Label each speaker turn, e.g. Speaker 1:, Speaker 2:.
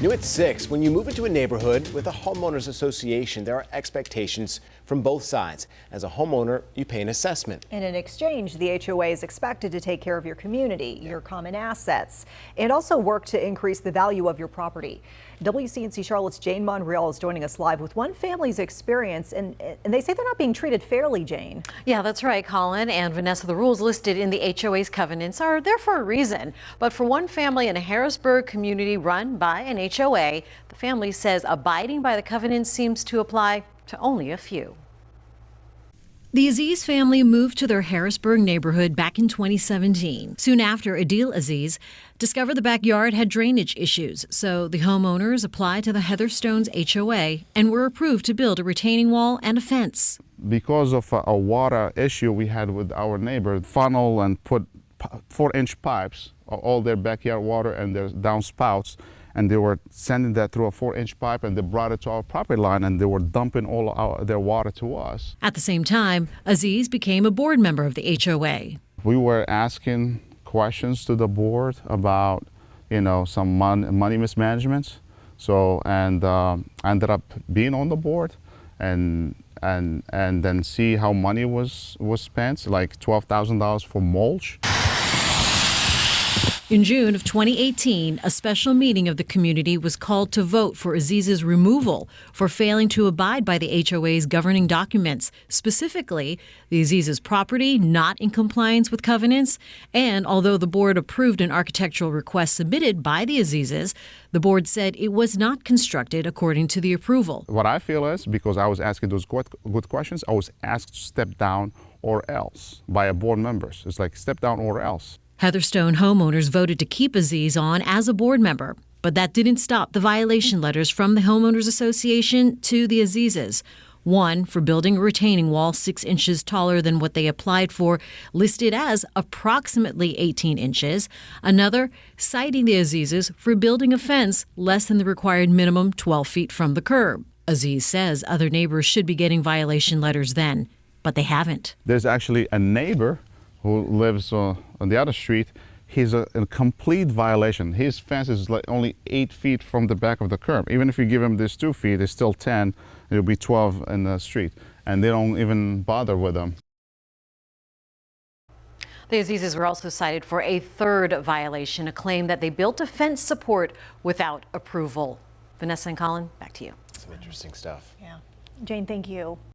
Speaker 1: New at 6, when you move into a neighborhood with a homeowners association, there are expectations from both sides. As a homeowner, you pay an assessment.
Speaker 2: And in exchange, the HOA is expected to take care of your community, your common assets, and also work to increase the value of your property. WCNC Charlotte's Jane Monreal is joining us live with one family's experience, and they say they're not being treated fairly, Jane.
Speaker 3: Yeah, that's right, Colin and Vanessa. The rules listed in the HOA's covenants are there for a reason. But for one family in a Harrisburg community run by an HOA, the family says abiding by the covenants seems to apply to only a few.
Speaker 4: The Aziz family moved to their Harrisburg neighborhood back in 2017. Soon after, Adil Aziz discovered the backyard had drainage issues, so the homeowners applied to the Heatherstone's HOA and were approved to build a retaining wall and a fence.
Speaker 5: Because of a water issue we had with our neighbor, funnel and put 4-inch pipes, all their backyard water and their downspouts, and they were sending that through a 4-inch pipe, and they brought it to our property line, and they were dumping all their water to us.
Speaker 4: At the same time, Aziz became a board member of the HOA.
Speaker 5: We were asking questions to the board about, some money mismanagement. So, and I ended up being on the board, and then see how money was spent, like $12,000 for mulch.
Speaker 4: In June of 2018, a special meeting of the community was called to vote for Aziz's removal for failing to abide by the HOA's governing documents, specifically the Aziz's property not in compliance with covenants. And although the board approved an architectural request submitted by the Azizes, the board said it was not constructed according to the approval.
Speaker 5: What I feel is, because I was asking those good questions, I was asked to step down or else by a board members. It's like step down or else.
Speaker 4: Heatherstone homeowners voted to keep Aziz on as a board member, but that didn't stop the violation letters from the Homeowners Association to the Azizes. One for building a retaining wall 6 inches taller than what they applied for, listed as approximately 18 inches. Another citing the Azizes for building a fence less than the required minimum 12 feet from the curb. Aziz says other neighbors should be getting violation letters then, but they haven't.
Speaker 5: There's actually a neighbor who lives on the other street. He's a complete violation. His fence is like only 8 feet from the back of the curb. Even if you give him this 2 feet, it's still 10. It'll be 12 in the street, and they don't even bother with them.
Speaker 3: The Azizes were also cited for a third violation, a claim that they built a fence support without approval. Vanessa and Colin, back to you.
Speaker 1: Some interesting stuff.
Speaker 2: Yeah. Jane, thank you.